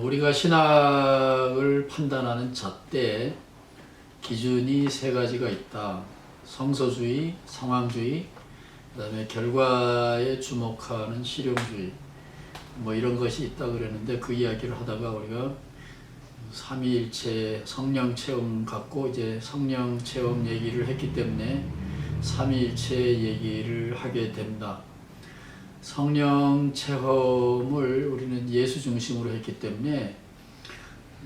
우리가 신학을 판단하는 잣대 기준이 세 가지가 있다. 성서주의, 상황주의, 그 다음에 결과에 주목하는 실용주의, 뭐 이런 것이 있다 그랬는데, 그 이야기를 하다가 우리가 삼위일체 성령 체험 갖고 이제 성령 체험 얘기를 했기 때문에 삼위일체 얘기를 하게 됩니다. 성령 체험을 우리는 예수 중심으로 했기 때문에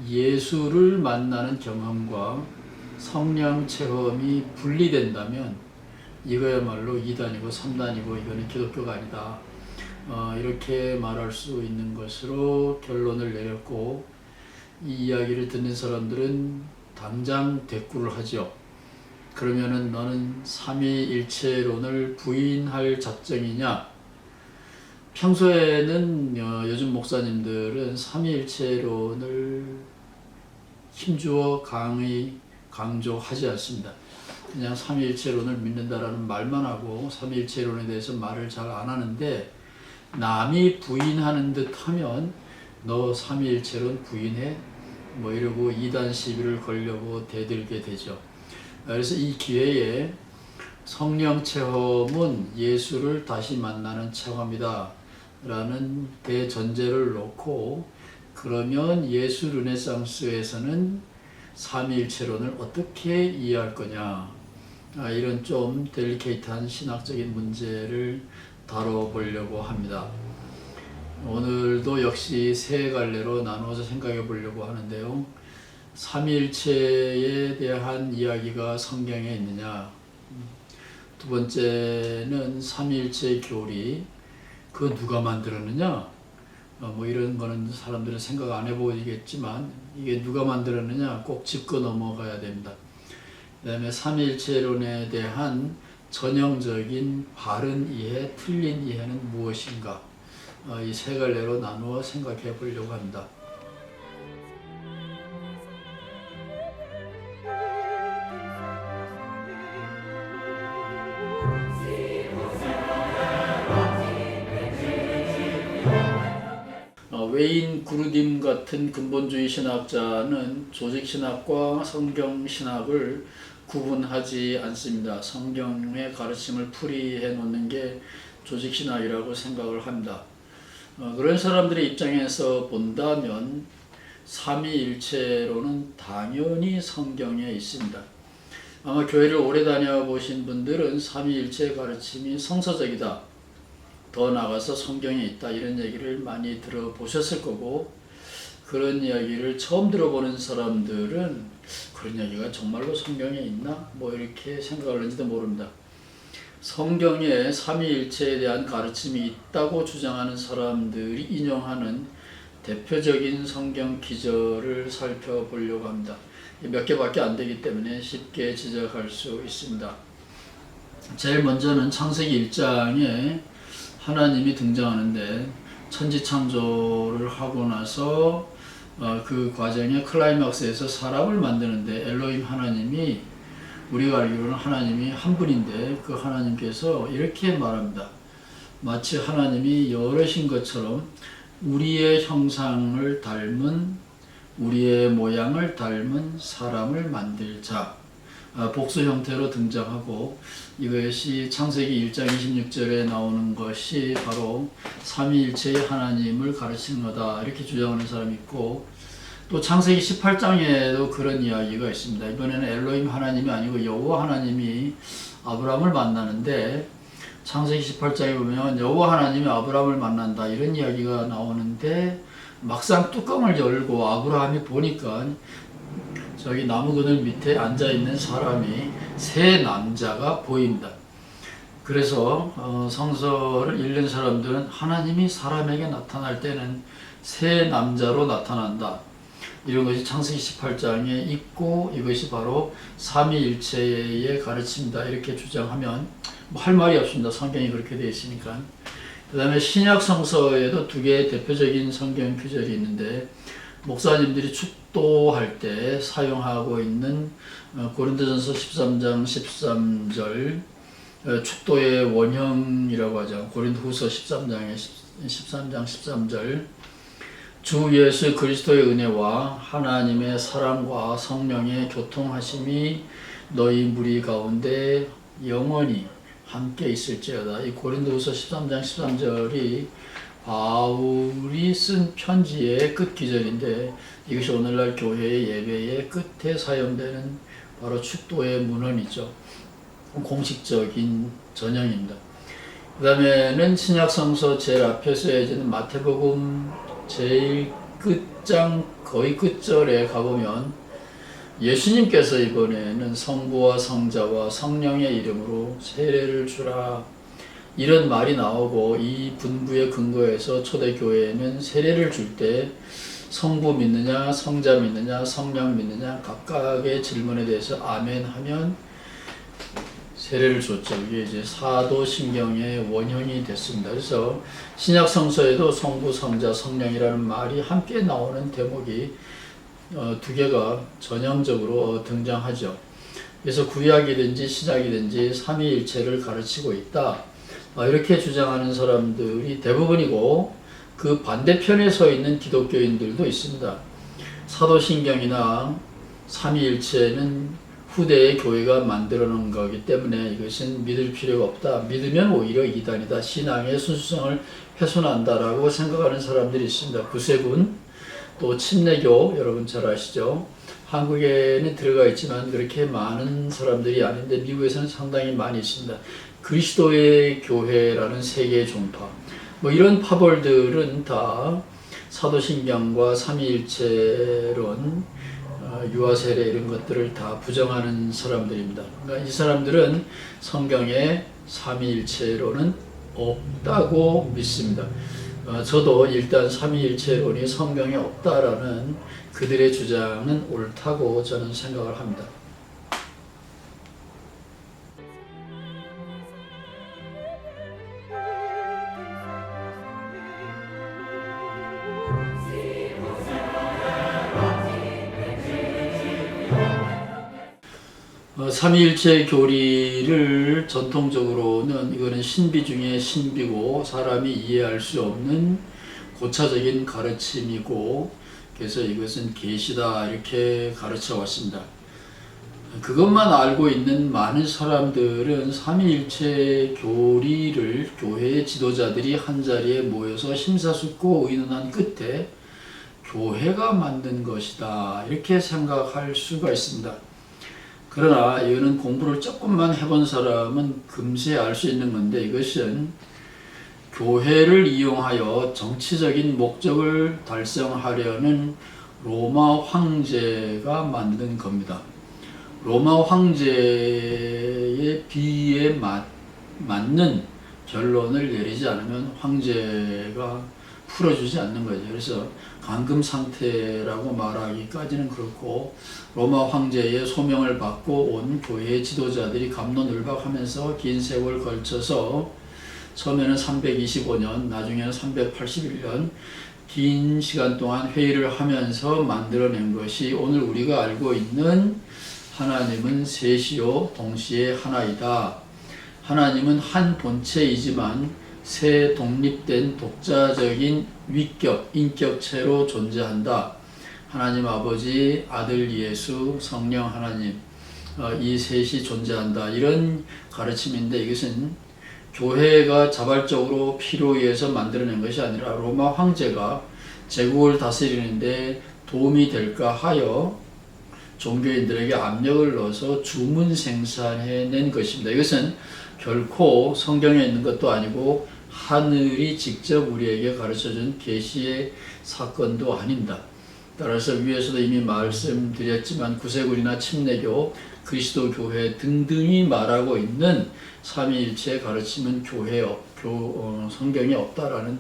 예수를 만나는 경험과 성령 체험이 분리된다면 이거야말로 2단이고 3단이고 이거는 기독교가 아니다. 이렇게 말할 수 있는 것으로 결론을 내렸고, 이 이야기를 듣는 사람들은 당장 대꾸를 하죠. 그러면은 너는 삼위일체론을 부인할 작정이냐? 평소에는 요즘 목사님들은 삼위일체론을 힘주어 강조하지 않습니다. 그냥 삼위일체론을 믿는다라는 말만 하고 삼위일체론에 대해서 말을 잘 안 하는데, 남이 부인하는 듯 하면 너 삼위일체론 부인해? 뭐 이러고 이단 시비를 걸려고 대들게 되죠. 그래서 이 기회에 성령 체험은 예수를 다시 만나는 체험이다 라는 대전제를 놓고, 그러면 예수 르네상스에서는 삼위일체론을 어떻게 이해할 거냐, 이런 좀 델리케이트한 신학적인 문제를 다뤄보려고 합니다. 오늘도 역시 세 갈래로 나누어서 생각해 보려고 하는데요. 삼위일체에 대한 이야기가 성경에 있느냐, 두 번째는 삼위일체 교리, 그거 누가 만들었느냐, 뭐 이런 거는 사람들은 생각 안 해보겠지만 이게 누가 만들었느냐 꼭 짚고 넘어가야 됩니다. 그 다음에 삼위일체론에 대한 전형적인 바른 이해, 틀린 이해는 무엇인가, 이 세 갈래로 나누어 생각해 보려고 합니다. 웨인 구르딤 같은 근본주의 신학자는 조직신학과 성경신학을 구분하지 않습니다. 성경의 가르침을 풀이해 놓는 게 조직신학이라고 생각을 합니다. 그런 사람들의 입장에서 본다면 삼위일체로는 당연히 성경에 있습니다. 아마 교회를 오래 다녀보신 분들은 삼위일체 가르침이 성서적이다, 더 나아가서 성경에 있다, 이런 얘기를 많이 들어보셨을 거고, 그런 이야기를 처음 들어보는 사람들은 그런 이야기가 정말로 성경에 있나? 뭐 이렇게 생각을 하는지도 모릅니다. 성경에 삼위일체에 대한 가르침이 있다고 주장하는 사람들이 인용하는 대표적인 성경 기절을 살펴보려고 합니다. 몇 개밖에 안 되기 때문에 쉽게 지적할 수 있습니다. 제일 먼저는 창세기 1장에 하나님이 등장하는데, 천지창조를 하고 나서 그 과정의 클라이막스에서 사람을 만드는데 엘로힘 하나님이, 우리가 알기로는 하나님이 한 분인데 그 하나님께서 이렇게 말합니다. 마치 하나님이 여러신 것처럼 우리의 형상을 닮은, 우리의 모양을 닮은 사람을 만들자. 복수 형태로 등장하고, 이것이 창세기 1장 26절에 나오는 것이 바로 삼위일체의 하나님을 가르치는 거다, 이렇게 주장하는 사람이 있고, 또 창세기 18장에도 그런 이야기가 있습니다. 이번에는 엘로힘 하나님이 아니고 여호와 하나님이 아브라함을 만나는데, 창세기 18장에 보면 여호와 하나님이 아브라함을 만난다, 이런 이야기가 나오는데, 막상 뚜껑을 열고 아브라함이 보니까 저기 나무 그늘 밑에 앉아있는 사람이 세 남자가 보입니다. 그래서 성서를 읽는 사람들은 하나님이 사람에게 나타날 때는 세 남자로 나타난다, 이런 것이 창세기 18장에 있고, 이것이 바로 삼위일체의 가르침이다, 이렇게 주장하면 뭐 할 말이 없습니다. 성경이 그렇게 되어 있으니까. 그 다음에 신약 성서에도 두 개의 대표적인 성경 구절이 있는데, 목사님들이 축도할 때 사용하고 있는 고린도전서 13장 13절, 축도의 원형이라고 하죠. 고린도후서 13장 13절. 주 예수 그리스도의 은혜와 하나님의 사랑과 성령의 교통하심이 너희 무리 가운데 영원히 함께 있을지어다. 이 고린도후서 13장 13절이 바울이 쓴 편지의 끝 기절인데, 이것이 오늘날 교회의 예배의 끝에 사용되는 바로 축도의 문헌이죠. 공식적인 전형입니다. 그 다음에는 신약성서 제일 앞에 쓰여지는 마태복음 제일 끝장 거의 끝절에 가보면 예수님께서 이번에는 성부와 성자와 성령의 이름으로 세례를 주라, 이런 말이 나오고, 이 분부의 근거에서 초대교회에는 세례를 줄 때 성부 믿느냐, 성자 믿느냐, 성령 믿느냐 각각의 질문에 대해서 아멘 하면 세례를 줬죠. 이게 이제 사도신경의 원형이 됐습니다. 그래서 신약 성서에도 성부, 성자, 성령이라는 말이 함께 나오는 대목이 두 개가 전형적으로 등장하죠. 그래서 구약이든지 신약이든지 삼위일체를 가르치고 있다, 이렇게 주장하는 사람들이 대부분이고, 그 반대편에 서 있는 기독교인들도 있습니다. 사도신경이나 삼위일체는 후대의 교회가 만들어 놓은 거기 때문에 이것은 믿을 필요가 없다, 믿으면 오히려 이단이다, 신앙의 순수성을 훼손한다라고 생각하는 사람들이 있습니다. 구세군, 또 침례교, 여러분 잘 아시죠? 한국에는 들어가 있지만 그렇게 많은 사람들이 아닌데 미국에서는 상당히 많이 있습니다. 그리스도의 교회라는 세계의 종파, 이런 파벌들은 다 사도신경과 삼위일체론, 유아세례 이런 것들을 다 부정하는 사람들입니다. 그러니까 이 사람들은 성경에 삼위일체론은 없다고 믿습니다. 저도 일단 삼위일체론이 성경에 없다라는 그들의 주장은 옳다고 저는 생각을 합니다. 삼위일체 교리를 전통적으로는 이거는 신비 중에 신비고 사람이 이해할 수 없는 고차적인 가르침이고, 그래서 이것은 계시다 이렇게 가르쳐 왔습니다. 그것만 알고 있는 많은 사람들은 삼위일체 교리를 교회의 지도자들이 한자리에 모여서 심사숙고 의논한 끝에 교회가 만든 것이다 이렇게 생각할 수가 있습니다. 그러나 이거는 공부를 조금만 해본 사람은 금세 알 수 있는 건데, 이것은 교회를 이용하여 정치적인 목적을 달성하려는 로마 황제가 만든 겁니다. 로마 황제의 비에 맞는 결론을 내리지 않으면 황제가 풀어주지 않는 거죠. 그래서 감금 상태라고 말하기까지는 그렇고, 로마 황제의 소명을 받고 온 교회의 지도자들이 갑론을박하면서 긴 세월 걸쳐서 처음에는 325년, 나중에는 381년 긴 시간 동안 회의를 하면서 만들어낸 것이 오늘 우리가 알고 있는 하나님은 셋이요 동시에 하나이다. 하나님은 한 본체이지만 세 독립된 독자적인 위격, 인격체로 존재한다. 하나님 아버지, 아들 예수, 성령 하나님, 이 셋이 존재한다. 이런 가르침인데, 이것은 교회가 자발적으로 필요에 의해서 만들어낸 것이 아니라 로마 황제가 제국을 다스리는데 도움이 될까 하여 종교인들에게 압력을 넣어서 주문 생산해낸 것입니다. 이것은 결코 성경에 있는 것도 아니고 하늘이 직접 우리에게 가르쳐준 계시의 사건도 아닙니다. 따라서 위에서도 이미 말씀드렸지만 구세군이나 침례교, 그리스도 교회 등등이 말하고 있는 삼위일체의 가르침은 성경에 없다라는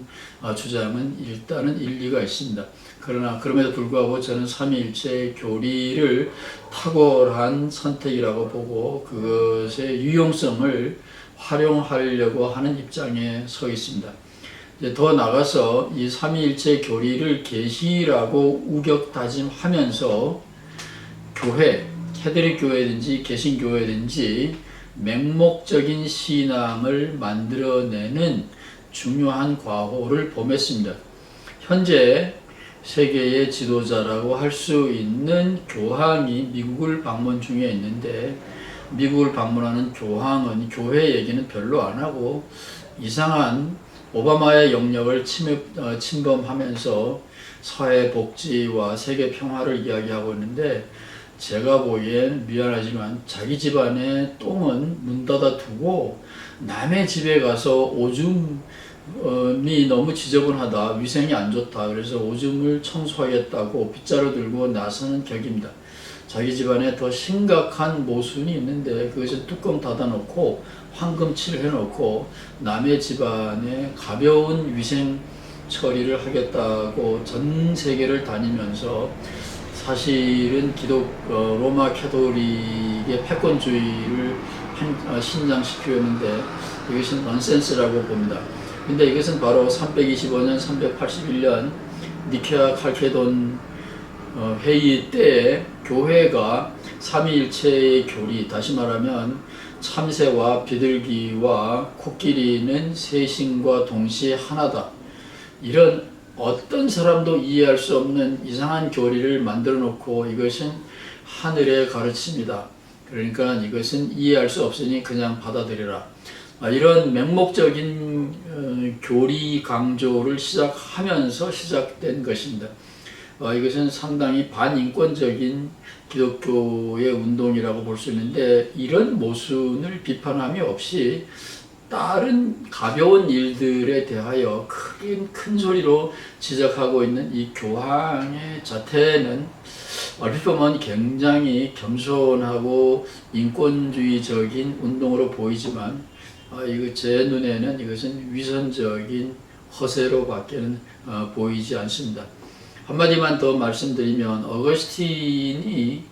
주장은 일단은 일리가 있습니다. 그러나 그럼에도 불구하고 저는 삼위일체의 교리를 탁월한 선택이라고 보고 그것의 유용성을 활용하려고 하는 입장에 서 있습니다. 이제 더 나가서 이 삼위일체 교리를 계시라고 우격다짐하면서 교회, 캐톨릭 교회든지 개신교회든지 맹목적인 신앙을 만들어내는 중요한 과오를 범했습니다. 현재 세계의 지도자라고 할 수 있는 교황이 미국을 방문 중에 있는데, 미국을 방문하는 교황은 교회 얘기는 별로 안 하고 이상한 오바마의 영역을 침범하면서 사회 복지와 세계 평화를 이야기하고 있는데, 제가 보기엔 미안하지만 자기 집안의 똥은 문 닫아 두고 남의 집에 가서 오줌이 너무 지저분하다, 위생이 안 좋다, 그래서 오줌을 청소하겠다고 빗자루 들고 나서는 격입니다. 자기 집안에 더 심각한 모순이 있는데 그것을 뚜껑 닫아놓고 황금칠 해놓고 남의 집안에 가벼운 위생 처리를 하겠다고 전 세계를 다니면서 사실은 로마 캐톨릭의 패권주의를 신장시키려는데 이것은 넌센스라고 봅니다. 근데 이것은 바로 325년, 381년 니케아 칼케돈 회의 때에 교회가 삼위일체의 교리, 다시 말하면 참새와 비둘기와 코끼리는 세 신과 동시에 하나다, 이런 어떤 사람도 이해할 수 없는 이상한 교리를 만들어 놓고 이것은 하늘의 가르침이다, 그러니까 이것은 이해할 수 없으니 그냥 받아들여라, 이런 맹목적인 교리 강조를 시작하면서 시작된 것입니다. 이것은 상당히 반인권적인 기독교의 운동이라고 볼 수 있는데, 이런 모순을 비판함이 없이 다른 가벼운 일들에 대하여 큰 소리로 지적하고 있는 이 교황의 자태는 얼핏 보면 굉장히 겸손하고 인권주의적인 운동으로 보이지만, 이거 제 눈에는 이것은 위선적인 허세로 밖에는 보이지 않습니다. 한마디만 더 말씀드리면, 어거스틴이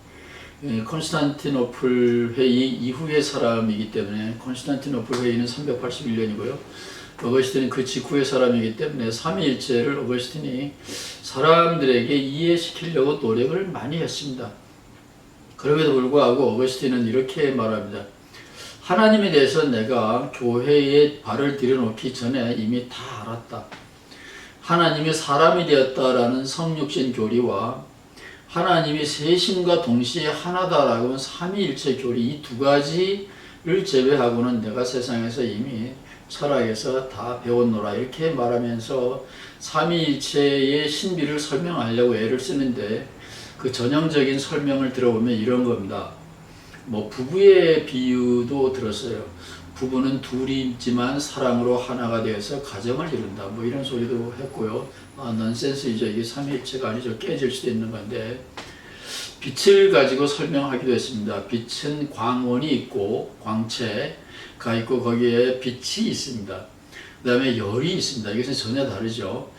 콘스탄티노플 회의 이후의 사람이기 때문에, 콘스탄티노플 회의는 381년이고요. 어거스틴은 그 직후의 사람이기 때문에 삼위일체를 어거스틴이 사람들에게 이해시키려고 노력을 많이 했습니다. 그럼에도 불구하고 어거스틴은 이렇게 말합니다. 하나님에 대해서 내가 교회에 발을 들여놓기 전에 이미 다 알았다. 하나님이 사람이 되었다라는 성육신 교리와 하나님이 세신과 동시에 하나다라고 하는 삼위일체 교리, 이 두 가지를 제외하고는 내가 세상에서 이미 철학에서 다 배웠노라, 이렇게 말하면서 삼위일체의 신비를 설명하려고 애를 쓰는데, 그 전형적인 설명을 들어보면 이런 겁니다. 부부의 비유도 들었어요. 부부는 둘이지만 사랑으로 하나가 되어서 가정을 이룬다, 이런 소리도 했고요. 넌센스이죠. 이게 삼위일체가 아니죠. 깨질 수도 있는 건데, 빛을 가지고 설명하기도 했습니다. 빛은 광원이 있고 광채가 있고 거기에 빛이 있습니다. 그 다음에 열이 있습니다. 이것은 전혀 다르죠.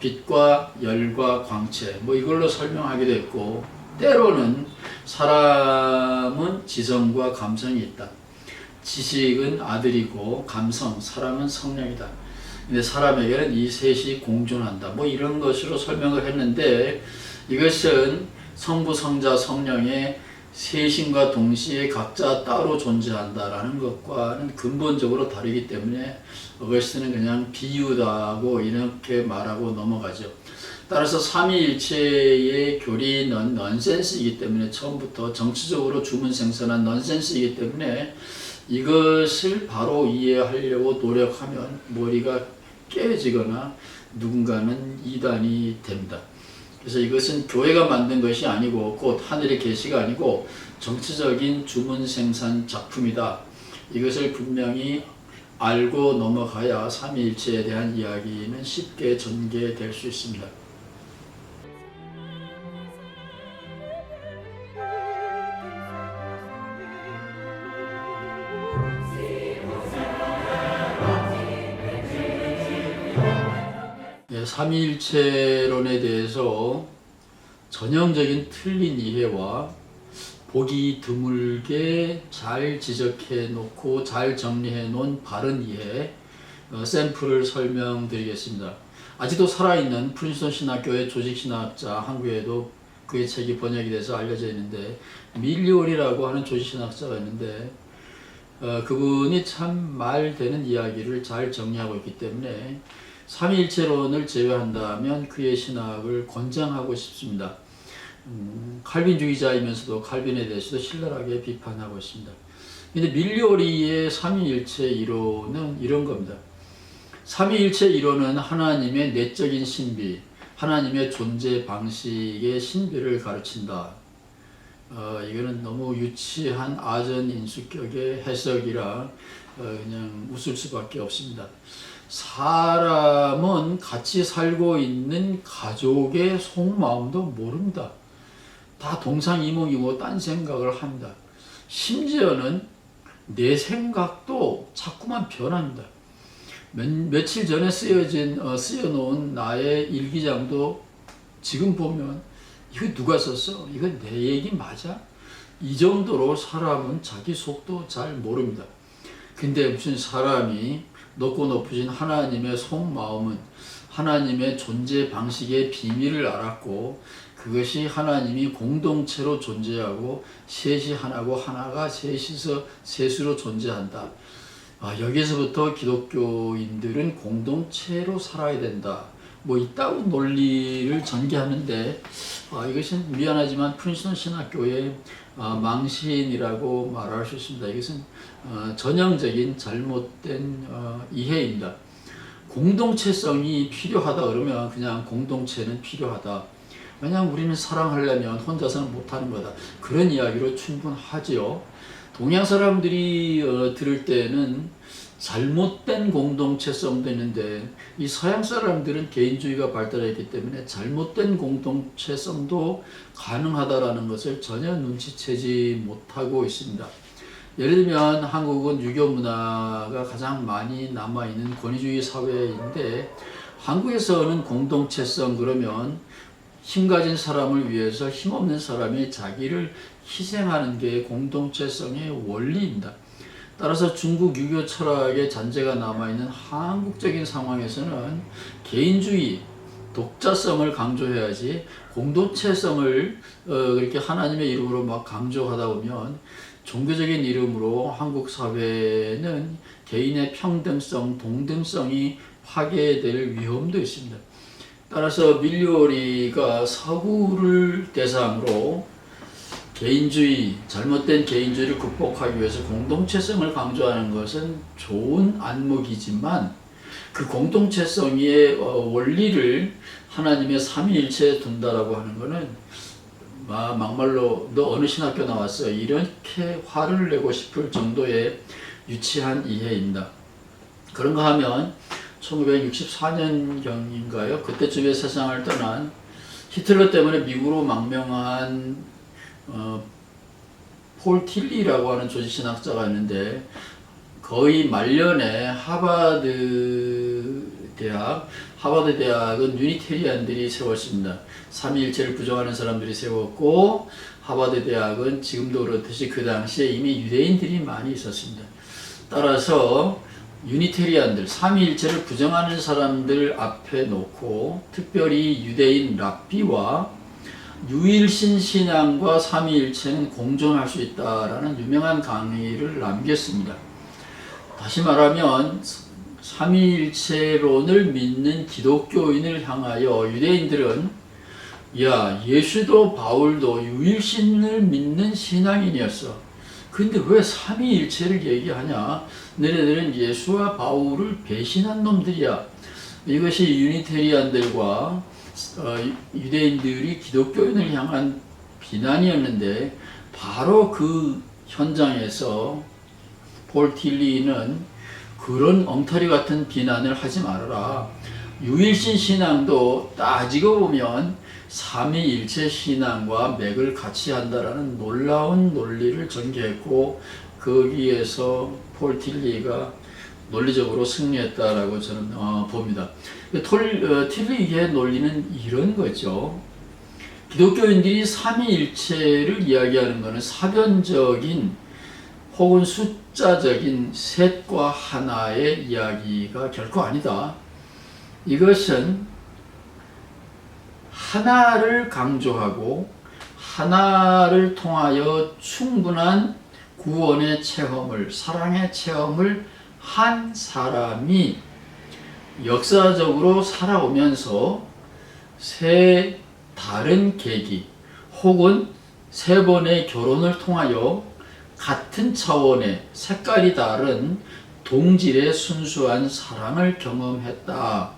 빛과 열과 광채, 이걸로 설명하기도 했고, 때로는 사람은 지성과 감성이 있다. 지식은 아들이고 감성, 사람은 성령이다. 근데 사람에게는 이 셋이 공존한다. 이런 것으로 설명을 했는데, 이것은 성부, 성자, 성령의 셋신과 동시에 각자 따로 존재한다라는 것과는 근본적으로 다르기 때문에 어거스틴은 그냥 비유다고 이렇게 말하고 넘어가죠. 따라서 삼위일체의 교리는 넌센스이기 때문에, 처음부터 정치적으로 주문생산한 넌센스이기 때문에 이것을 바로 이해하려고 노력하면 머리가 깨지거나 누군가는 이단이 됩니다. 그래서 이것은 교회가 만든 것이 아니고 곧 하늘의 계시가 아니고 정치적인 주문생산 작품이다. 이것을 분명히 알고 넘어가야 삼위일체에 대한 이야기는 쉽게 전개될 수 있습니다. 삼위일체론에 대해서 전형적인 틀린 이해와 보기 드물게 잘 지적해 놓고 잘 정리해 놓은 바른 이해 샘플을 설명드리겠습니다. 아직도 살아있는 프린스턴 신학교의 조직신학자, 한국에도 그의 책이 번역이 돼서 알려져 있는데, 밀리올이라고 하는 조지신학자가 있는데 그분이 참 말되는 이야기를 잘 정리하고 있기 때문에 삼위일체론을 제외한다면 그의 신학을 권장하고 싶습니다. 칼빈주의자이면서도 칼빈에 대해서도 신랄하게 비판하고 있습니다. 근데 밀리오리의 삼위일체 이론은 이런 겁니다. 삼위일체 이론은 하나님의 내적인 신비, 하나님의 존재 방식의 신비를 가르친다. 이거는 너무 유치한 아전인수격의 해석이라 그냥 웃을 수밖에 없습니다. 사람은 같이 살고 있는 가족의 속마음도 모릅니다. 다 동상이몽이고 딴 생각을 합니다. 심지어는 내 생각도 자꾸만 변합니다. 며칠 전에 쓰여놓은 나의 일기장도 지금 보면 이거 누가 썼어? 이거 내 얘기 맞아? 이 정도로 사람은 자기 속도 잘 모릅니다. 근데 무슨 사람이 높고 높으신 하나님의 속마음은 하나님의 존재 방식의 비밀을 알았고, 그것이 하나님이 공동체로 존재하고 셋이 하나고 하나가 셋이서 셋으로 존재한다. 여기서부터 기독교인들은 공동체로 살아야 된다. 뭐 이따운 논리를 전개하는데 이것은 미안하지만 프린스턴 신학교의 망신이라고 말할 수 있습니다. 이것은 전형적인 잘못된 이해입니다. 공동체성이 필요하다 그러면 그냥 공동체는 필요하다. 왜냐하면 우리는 사랑하려면 혼자서는 못하는 거다. 그런 이야기로 충분하지요. 동양 사람들이 들을 때는 잘못된 공동체성도 있는데, 이 서양 사람들은 개인주의가 발달했기 때문에 잘못된 공동체성도 가능하다라는 것을 전혀 눈치채지 못하고 있습니다. 예를 들면 한국은 유교 문화가 가장 많이 남아있는 권위주의 사회인데, 한국에서는 공동체성 그러면 힘 가진 사람을 위해서 힘없는 사람이 자기를 희생하는 게 공동체성의 원리입니다. 따라서 중국 유교 철학의 잔재가 남아있는 한국적인 상황에서는 개인주의, 독자성을 강조해야지 공동체성을 그렇게 하나님의 이름으로 막 강조하다 보면 종교적인 이름으로 한국 사회는 개인의 평등성, 동등성이 파괴될 위험도 있습니다. 따라서 밀리오리가 사후를 대상으로 개인주의, 잘못된 개인주의를 극복하기 위해서 공동체성을 강조하는 것은 좋은 안목이지만, 그 공동체성의 원리를 하나님의 삼위일체에 둔다라고 하는 것은 막말로 너 어느 신학교 나왔어? 이렇게 화를 내고 싶을 정도의 유치한 이해입니다. 그런가 하면 1964년경인가요? 그때쯤에 세상을 떠난 히틀러 때문에 미국으로 망명한 폴 틸리라고 하는 조직신학자가 있는데, 거의 말년에 하버드 대학은 유니테리안들이 세웠습니다. 삼위일체를 부정하는 사람들이 세웠고, 하버드 대학은 지금도 그렇듯이 그 당시에 이미 유대인들이 많이 있었습니다. 따라서 유니테리안들, 삼위일체를 부정하는 사람들 앞에 놓고 특별히 유대인 랍비와 유일신 신앙과 삼위일체는 공존할 수 있다라는 유명한 강의를 남겼습니다. 다시 말하면 삼위일체론을 믿는 기독교인을 향하여 유대인들은 예수도 바울도 유일신을 믿는 신앙인이었어. 근데 왜 삼위일체를 얘기하냐? 너네들은 예수와 바울을 배신한 놈들이야. 이것이 유니테리안들과 유대인들이 기독교인을 향한 비난이었는데, 바로 그 현장에서 폴 틸리는 그런 엉터리 같은 비난을 하지 말아라. 유일신 신앙도 따지고 보면 삼위일체 신앙과 맥을 같이 한다라는 놀라운 논리를 전개했고, 거기에서 폴 틸리가 논리적으로 승리했다라고 저는 봅니다. 틸리의 논리는 이런 거죠. 기독교인들이 삼위일체를 이야기하는 것은 사변적인 혹은 숫자적인 셋과 하나의 이야기가 결코 아니다. 이것은 하나를 강조하고 하나를 통하여 충분한 구원의 체험을, 사랑의 체험을 한 사람이 역사적으로 살아오면서 세 다른 계기 혹은 세 번의 결혼을 통하여 같은 차원의 색깔이 다른 동질의 순수한 사랑을 경험했다.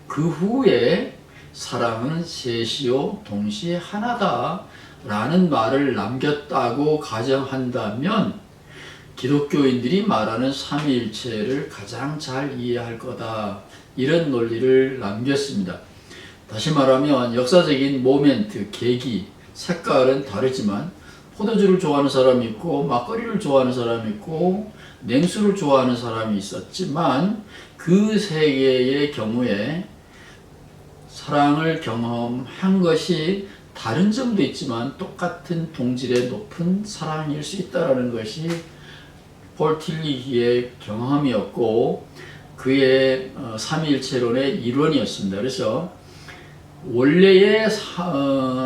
그 후에 사랑은 셋이요 동시에 하나다 라는 말을 남겼다고 가정한다면 기독교인들이 말하는 삼위일체를 가장 잘 이해할 거다. 이런 논리를 남겼습니다. 다시 말하면 역사적인 모멘트, 계기, 색깔은 다르지만 포도주를 좋아하는 사람이 있고 막걸리를 좋아하는 사람이 있고 냉수를 좋아하는 사람이 있었지만 그 세 개의 경우에 사랑을 경험한 것이 다른 점도 있지만 똑같은 동질의 높은 사랑일 수 있다는 것이 폴 틸리히의 경험이었고 그의 삼위일체론의 이론이었습니다. 그래서 원래의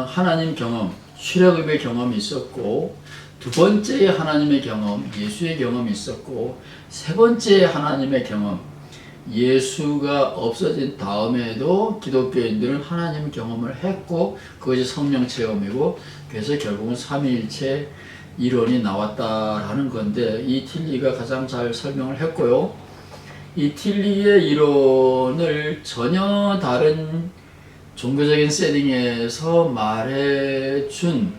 하나님 경험, 출애굽의 경험이 있었고 두 번째의 하나님의 경험, 예수의 경험이 있었고 세 번째의 하나님의 경험, 예수가 없어진 다음에도 기독교인들은 하나님 경험을 했고 그것이 성령 체험이고 그래서 결국은 삼위일체 이론이 나왔다라는 건데 이 틸리가 가장 잘 설명을 했고요. 이 틸리의 이론을 전혀 다른 종교적인 세팅에서 말해준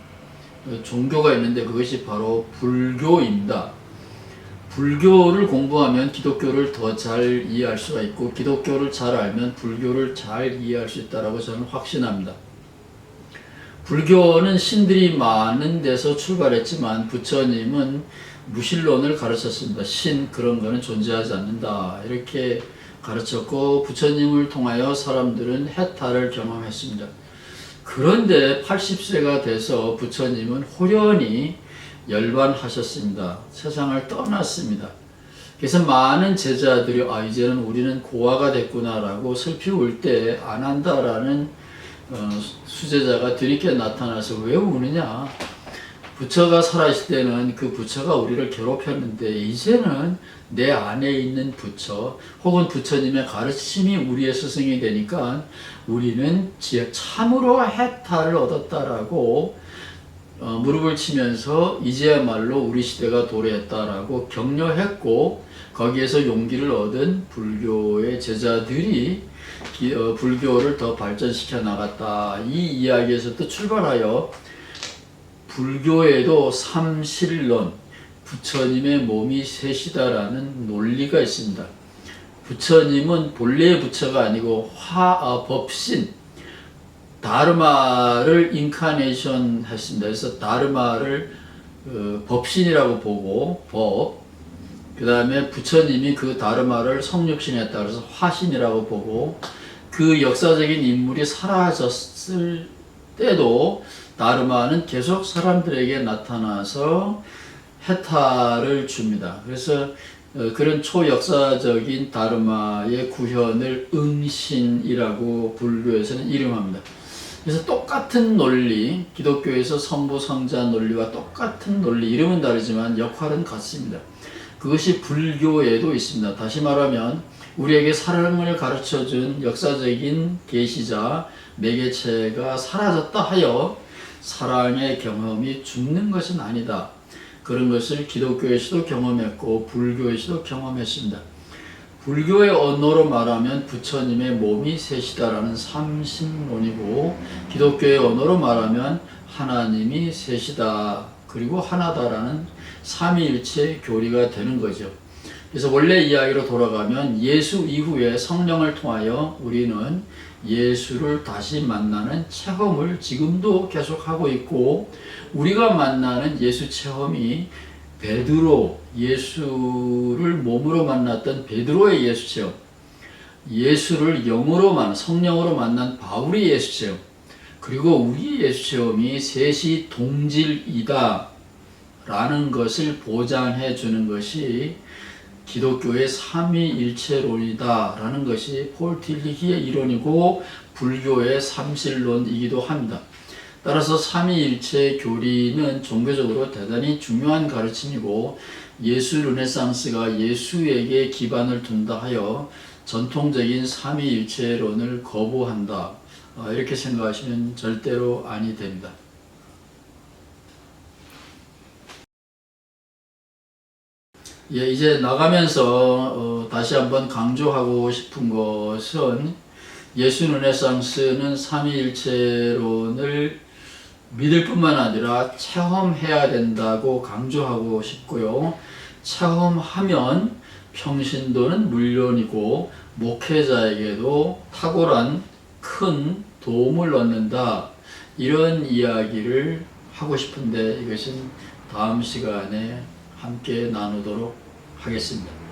종교가 있는데 그것이 바로 불교입니다. 불교를 공부하면 기독교를 더 잘 이해할 수가 있고 기독교를 잘 알면 불교를 잘 이해할 수 있다고 저는 확신합니다. 불교는 신들이 많은 데서 출발했지만 부처님은 무신론을 가르쳤습니다. 신 그런 거는 존재하지 않는다 이렇게 가르쳤고 부처님을 통하여 사람들은 해탈을 경험했습니다. 그런데 80세가 돼서 부처님은 호련히 열반하셨습니다. 세상을 떠났습니다. 그래서 많은 제자들이 이제는 우리는 고아가 됐구나라고 슬피 울 때 안 한다라는 수제자가 뒤늦게 나타나서 왜 우느냐? 부처가 살아있을 때는 그 부처가 우리를 괴롭혔는데 이제는 내 안에 있는 부처 혹은 부처님의 가르침이 우리의 스승이 되니까 우리는 참으로 해탈을 얻었다라고 무릎을 치면서 이제야말로 우리 시대가 도래했다라고 격려했고 거기에서 용기를 얻은 불교의 제자들이 불교를 더 발전시켜 나갔다. 이 이야기에서부터 출발하여 불교에도 삼실론, 부처님의 몸이 셋이다라는 논리가 있습니다. 부처님은 본래의 부처가 아니고 법신, 다르마를 인카네이션 했습니다. 그래서 다르마를 법신이라고 보고 법, 그 다음에 부처님이 그 다르마를 성육신했다 그래서 화신이라고 보고 그 역사적인 인물이 사라졌을 때도 다르마는 계속 사람들에게 나타나서 해탈을 줍니다. 그래서 그런 초역사적인 다르마의 구현을 응신이라고 불교에서는 이름합니다. 그래서 똑같은 논리, 기독교에서 선부성자 논리와 똑같은 논리, 이름은 다르지만 역할은 같습니다. 그것이 불교에도 있습니다. 다시 말하면 우리에게 사랑을 가르쳐준 역사적인 계시자, 매개체가 사라졌다 하여 사랑의 경험이 죽는 것은 아니다. 그런 것을 기독교에서도 경험했고 불교에서도 경험했습니다. 불교의 언어로 말하면 부처님의 몸이 셋이다라는 삼신론이고 기독교의 언어로 말하면 하나님이 셋이다 그리고 하나다라는 삼위일체 교리가 되는 거죠. 그래서 원래 이야기로 돌아가면 예수 이후에 성령을 통하여 우리는 예수를 다시 만나는 체험을 지금도 계속하고 있고 우리가 만나는 예수 체험이 베드로, 예수를 몸으로 만났던 베드로의 예수 체험, 예수를 영으로 성령으로 만난 바울의 예수 체험, 그리고 우리의 예수 체험이 셋이 동질이다 라는 것을 보장해 주는 것이 기독교의 삼위일체론이다 라는 것이 폴 틸리히의 이론이고 불교의 삼실론이기도 합니다. 따라서 삼위일체 교리는 종교적으로 대단히 중요한 가르침이고 예수 르네상스가 예수에게 기반을 둔다 하여 전통적인 삼위일체론을 거부한다. 이렇게 생각하시면 절대로 아니 됩니다. 예, 이제 나가면서 다시 한번 강조하고 싶은 것은 예수 르네상스는 삼위일체론을 믿을 뿐만 아니라 체험해야 된다고 강조하고 싶고요. 체험하면 평신도는 물론이고 목회자에게도 탁월한 큰 도움을 얻는다. 이런 이야기를 하고 싶은데 이것은 다음 시간에 함께 나누도록 하겠습니다.